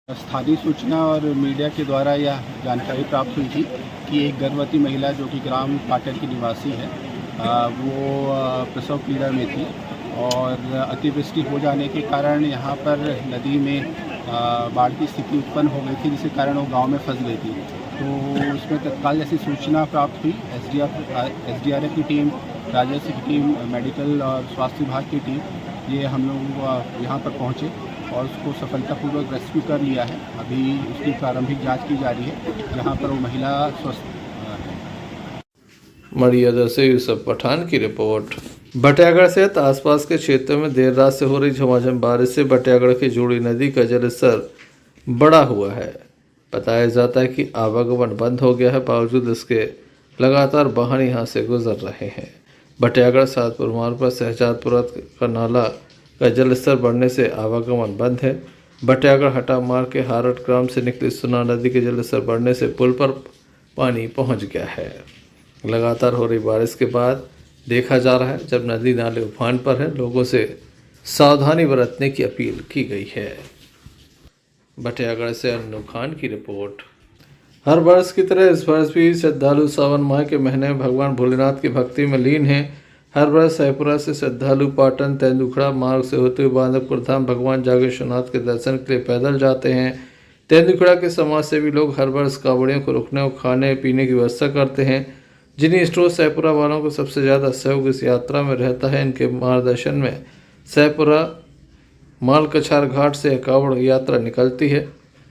स्थानीय सूचना और मीडिया के द्वारा यह जानकारी प्राप्त हुई थी कि एक गर्भवती महिला जो कि ग्राम पाटन की निवासी है वो प्रसव पीड़ा में थी और अतिवृष्टि हो जाने के कारण यहाँ पर नदी में बाढ़ की स्थिति उत्पन्न हो गई थी, जिसके कारण वो गांव में फंस गई थी। तो उसमें तत्काल जैसी सूचना प्राप्त हुई, एसडीआरएफ की टीम, राजस्व की टीम, मेडिकल और स्वास्थ्य विभाग की टीम, ये हम लोग यहाँ पर पहुँचे और उसको सफलतापूर्वक रेस्क्यू कर लिया है। अभी उसकी प्रारंभिक जांच की जा रही है, जहाँ पर वो महिला स्वस्थ है। मड़ियादा से यूसुफ पठान की रिपोर्ट। बटियागढ़ सहित आसपास के क्षेत्रों में देर रात से हो रही झमाझम बारिश से बटियागढ़ की जूड़ी नदी का जलस्तर बढ़ा हुआ है। बताया जाता है कि आवागमन बंद हो गया है, बावजूद इसके लगातार वाहन यहाँ से गुजर रहे हैं। बटियागढ़ सातपुर मार्ग पर शहजादपुरा का नाला का जलस्तर बढ़ने से आवागमन बंद है। बटियागढ़ हटा मार्ग के हारट ग्राम से निकली सुना नदी के जलस्तर बढ़ने से पुल पर पानी पहुंच गया है। लगातार हो रही बारिश के बाद देखा जा रहा है जब नदी नाले उफान पर है, लोगों से सावधानी बरतने की अपील की गई है। बटियागढ़ से अन्नू खान की रिपोर्ट। हर वर्ष की तरह इस वर्ष भी श्रद्धालु सावन माह के महीने में भगवान भोलेनाथ की भक्ति में लीन हैं। हर वर्ष सैपुरा से श्रद्धालु पाटन तेंदुखड़ा मार्ग से होते हुए बांधवपुर धाम भगवान जागेश्वरनाथ के दर्शन के लिए पैदल जाते हैं। तेंदुखड़ा के समाज सेवी लोग हर वर्ष कावड़ियों को रुकने और खाने पीने की व्यवस्था करते हैं। जिन्हीं स्टोर सैपुरा वालों को सबसे ज़्यादा सहयोग इस यात्रा में रहता है। इनके मार्गदर्शन में सैपुरा मालकछार घाट से कावड़ यात्रा निकलती है।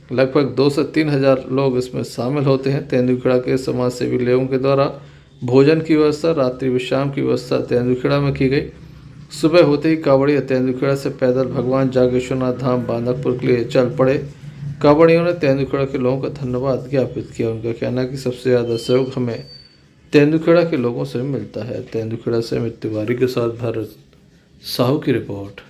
लगभग 2 से 3 हज़ार लोग इसमें शामिल होते हैं। तेंदुखेड़ा के समाज सेवी लोगों के द्वारा भोजन की व्यवस्था, रात्रि विश्राम की व्यवस्था तेंदुखेड़ा में की गई। सुबह होते ही कावड़िया तेंदुखेड़ा से पैदल भगवान जागेश्वरनाथ धाम बांधवपुर के लिए चल पड़े। कावड़ियों ने तेंदुखेड़ा के लोगों का धन्यवाद ज्ञापित किया। उनका कहना है कि सबसे ज़्यादा सहयोग हमें तेंदुखेड़ा के लोगों से मिलता है। तेंदुखेड़ा से अमित तिवारी के साथ भरत साहू की रिपोर्ट।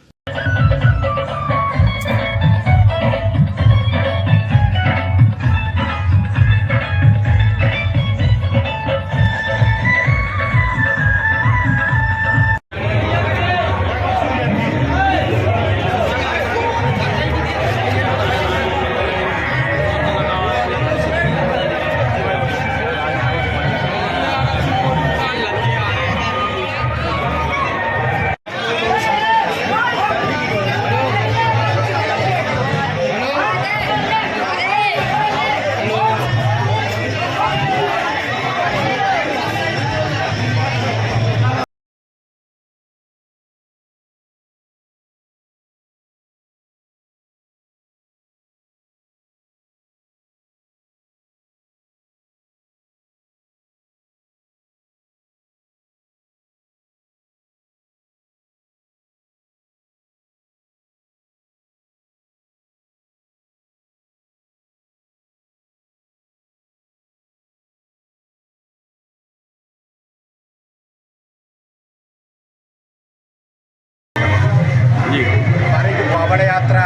हमारी जो कावड़ यात्रा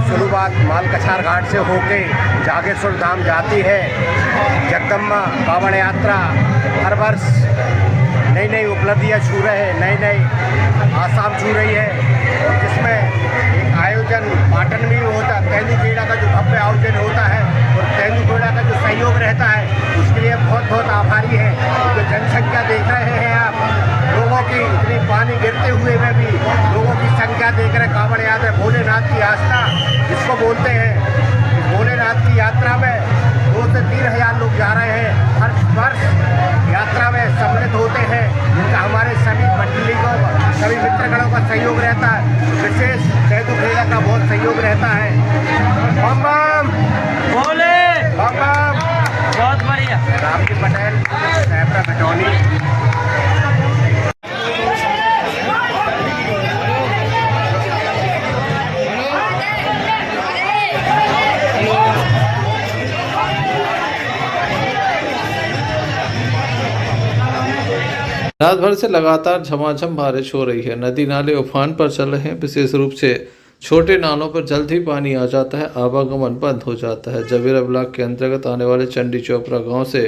शुरुआत मालकछार घाट से होके जागेश्वर धाम जाती है। जगदम्बा कावड़ यात्रा हर वर्ष नई नई उपलब्धियाँ छू रहे हैं, नई नई आसाम छू रही है, जिसमें एक आयोजन पाटन में होता है। तेंदुखेड़ा का जो भव्य आयोजन होता है और तेंदुखेड़ा का जो सहयोग रहता है, उसके लिए बहुत बहुत आभारी है। जो जनसंख्या देख रहे हैं आप, लोगों की इतनी पानी गिरते हुए में भी लोगों की संख्या देख रहे। कावड़ यात्रा भोलेनाथ की आस्था जिसको बोलते हैं, भोलेनाथ की यात्रा में 2 से 3 हज़ार लोग जा रहे हैं। हर वर्ष यात्रा में सम्मिलित होते हैं, जिनका हमारे सभी मंडली को, सभी मित्रगणों का सहयोग रहता है। विशेष तेंदुखेड़ा का बहुत सहयोग रहता है। बम बम भोले, बम बम, बहुत बढ़िया। रामजी पटेल, सैपरा कटौनी। रात भर से लगातार झमाझम बारिश हो रही है। नदी नाले उफान पर चल रहे हैं। विशेष रूप से छोटे नालों पर जल्द ही पानी आ जाता है, आवागमन बंद हो जाता है। जबीरा ब्लॉक के अंतर्गत आने वाले चंडी चोपड़ा गांव से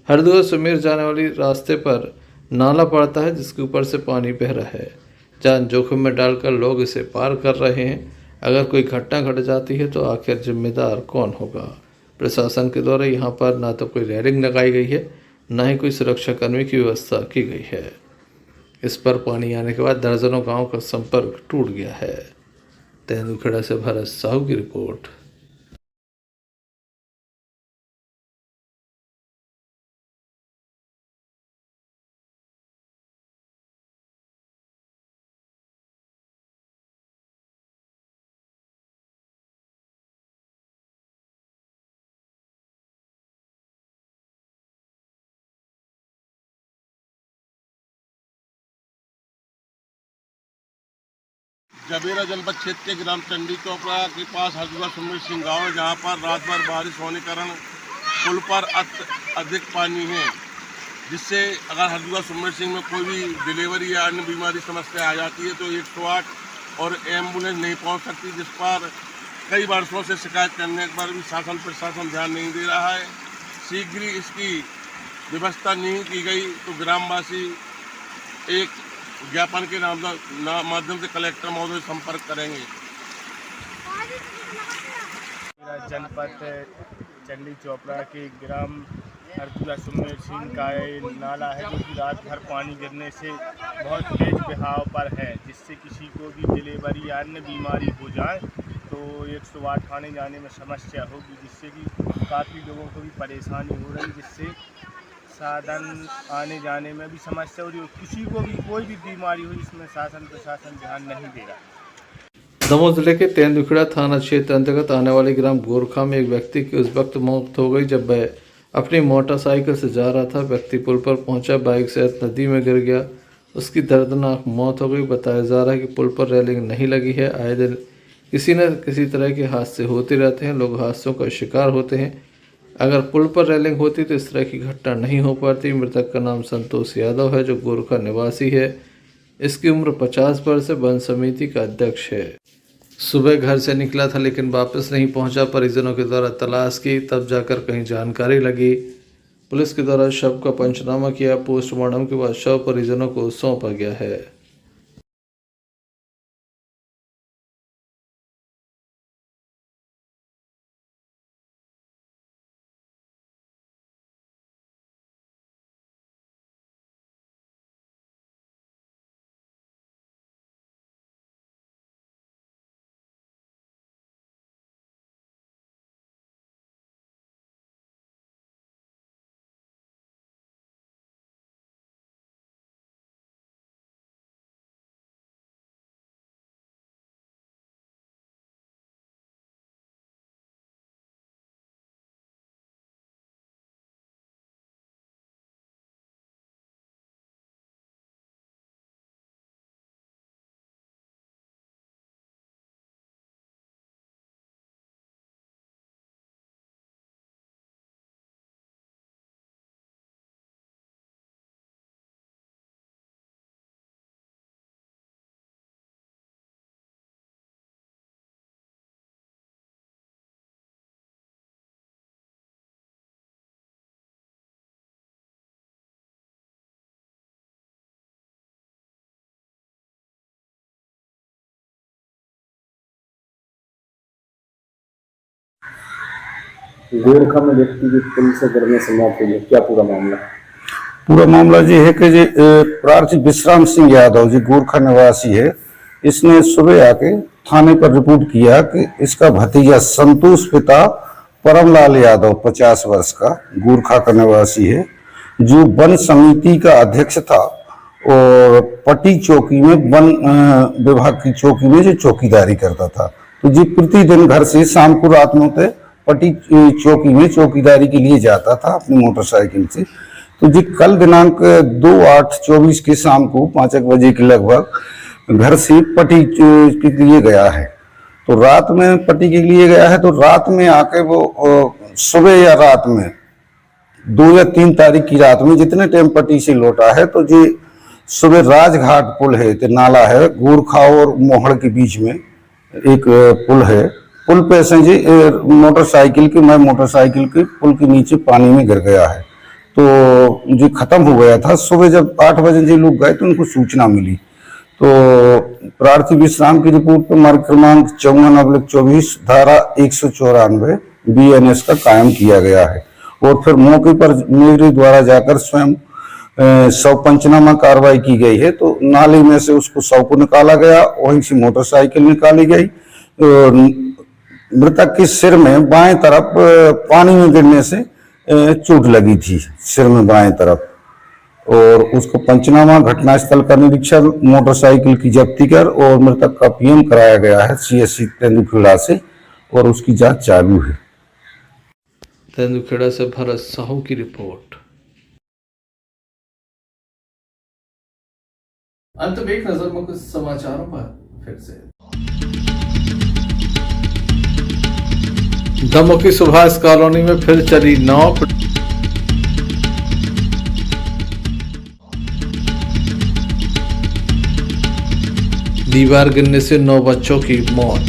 हरदुआ सुमेर जाने वाली रास्ते पर नाला पड़ता है, जिसके ऊपर से पानी बह रहा है। जान जोखिम में डालकर लोग इसे पार कर रहे हैं। अगर कोई घटना घट जाती है तो आखिर जिम्मेदार कौन होगा। प्रशासन के द्वारा यहाँ पर ना तो कोई रेलिंग लगाई गई है, न ही कोई सुरक्षाकर्मी की व्यवस्था की गई है। इस पर पानी आने के बाद दर्जनों गांव का संपर्क टूट गया है। तेंदुखेड़ा से भरत साहू की रिपोर्ट। जबेरा जनपद क्षेत्र के ग्राम चंडी चोपड़ा के पास हरदुआ सुमिर सिंह गाँव है, जहाँ पर रात भर बारिश होने के कारण पुल पर अधिक पानी है, जिससे अगर हरदुआ सुमिर सिंह में कोई भी डिलीवरी या अन्य बीमारी समस्या आ जाती है तो 108 और एम्बुलेंस नहीं पहुँच सकती, जिस पर कई वर्षों से शिकायत करने पर भी शासन प्रशासन ध्यान नहीं दे रहा है। शीघ्र ही इसकी व्यवस्था नहीं की गई तो ग्रामवासी एक ज्ञापन के माध्यम से कलेक्टर महोदय संपर्क करेंगे। मेरा जनपद चंडी चोपड़ा के ग्राम हरदुआ सुमिर सिंह का नाला है, जो कि रात भर पानी गिरने से बहुत तेज बहाव पर है, जिससे किसी को भी डिलीवरी या अन्य बीमारी हो जाए तो 108 आने जाने में समस्या होगी, जिससे कि काफ़ी लोगों को भी परेशानी हो रही, जिससे साधन आने जाने में भी समस्या हो रही है। किसी को भी कोई भी बीमारी हो इसमें शासन प्रशासन ध्यान नहीं दे रहा। दमोह जिले के तेंदुखेड़ा थाना क्षेत्र अंतर्गत आने वाले ग्राम गोरखा में एक व्यक्ति की उस वक्त मौत हो गई जब वह अपनी मोटरसाइकिल से जा रहा था। व्यक्ति पुल पर पहुंचा, बाइक से नदी में गिर गया, उसकी दर्दनाक मौत हो गई। बताया जा रहा है कि पुल पर रेलिंग नहीं लगी है। आए दिन किसी न किसी तरह के हादसे होते रहते हैं, लोग हादसों का शिकार होते हैं। अगर पुल पर रेलिंग होती तो इस तरह की घटना नहीं हो पाती। मृतक का नाम संतोष यादव है, जो गोरखा निवासी है। इसकी उम्र 50 वर्ष है, वन समिति का अध्यक्ष है। सुबह घर से निकला था लेकिन वापस नहीं पहुंचा। परिजनों के द्वारा तलाश की, तब जाकर कहीं जानकारी लगी। पुलिस के द्वारा शव का पंचनामा किया। पोस्टमार्टम के बाद शव परिजनों को सौंपा गया है। गोरखा में व्यक्ति की पुल से गिरने से मौत हुई है, क्या पूरा मामला? पूरा मामला जी है कि जी प्रार्थी विश्राम सिंह यादव जी गोरखा निवासी है। इसने सुबह आके थाने पर रिपोर्ट किया कि इसका भतीजा संतोष पिता परमलाल यादव 50 वर्ष का गोरखा का निवासी है, जो वन समिति का अध्यक्ष था और पटी चौकी में वन विभाग की चौकी में जो चौकीदारी करता था। तो जी प्रतिदिन घर से शाम को रात में पटी चौकी में चौकीदारी के लिए जाता था अपनी मोटरसाइकिल से। तो जी कल दिनांक 2/8/24 के शाम को 5 बजे के लगभग घर से पटी के लिए गया है। तो रात में पटी के लिए गया है, तो रात में आके वो सुबह या रात में 2 या 3 तारीख की रात में जितने टाइम पटी से लौटा है, तो जी सुबह राजघाट पुल है, तो नाला है गोरखा और मोहड़ के बीच में एक पुल है। पुल पे से जी मोटरसाइकिल के पुल के नीचे पानी में गिर गया है, तो जी खत्म हो गया था। सुबह जब 8 बजे जी लोग गए तो उनको सूचना मिली, तो प्रार्थी विश्राम की रिपोर्ट पर मार्ग क्रमांक 54/24 धारा 194 BNS का कायम किया गया है और फिर मौके पर मेरे द्वारा जाकर स्वयं शव पंचनामा कार्रवाई की गई है। तो नाले में से उसको शव को निकाला गया, वहीं से मोटरसाइकिल निकाली गई। मृतक के सिर में बाएं तरफ पानी में गिरने से चोट लगी थी, सिर में बाएं तरफ, और उसको पंचनामा, घटनास्थल का निरीक्षण, मोटरसाइकिल की जब्ती कर और मृतक का PM कराया गया है CSC तेंदुखेड़ा से और उसकी जांच चालू है। तेंदुखेड़ा से भरत साहू की रिपोर्ट। अंत में एक नजर मुख्य समाचारों पर फिर से। दमोह की सुभाष कॉलोनी में फिर चली नाव। दीवार गिरने से 9 बच्चों की मौत।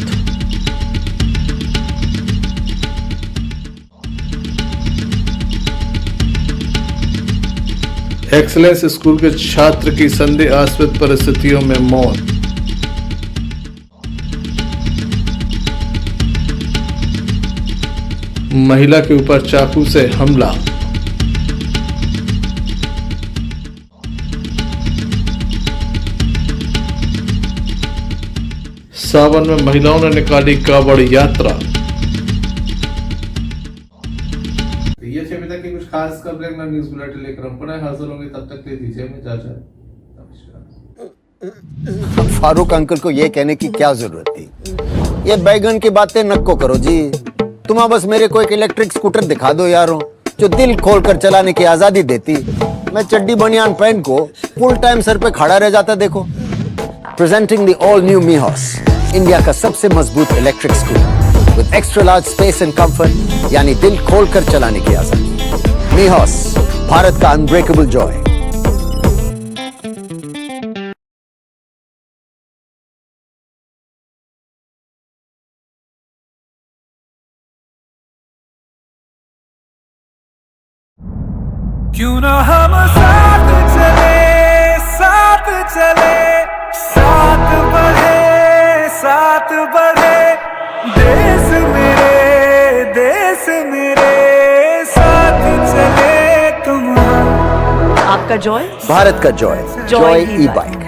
एक्सीलेंस स्कूल के छात्र की संदेहास्पद परिस्थितियों में मौत। महिला के ऊपर चाकू से हमला। सावन में महिलाओं ने निकाली कांवड़ यात्रा। ये थे अभी तक की कुछ खास खबरें। मैं न्यूज़ बुलेटिन लेकर हम पुनः हाजिर होंगे, तब तक के लिए दीजिए हमें इजाजत। फारूक अंकल को ये कहने की क्या जरूरत थी? ये बैगन की बातें नको करो जी। तुम बस मेरे को एक इलेक्ट्रिक स्कूटर दिखा दो यारों, जो दिल खोल कर चलाने की आजादी देती। मैं चड्डी बनियान पहन को फुल टाइम सर पे खड़ा रह जाता। देखो, प्रेजेंटिंग द ऑल न्यू मीहॉस, इंडिया का सबसे मजबूत electric scooter with extra large space and comfort, यानी दिल खोल कर चलाने की आजादी। मीहॉस, भारत का अनब्रेकेबल जॉय। क्यों ना हम साथ चले, साथ चले, साथ बढ़े, देश मेरे साथ चले तुम। आपका जॉय, भारत का जॉय, जॉय ई बाइक।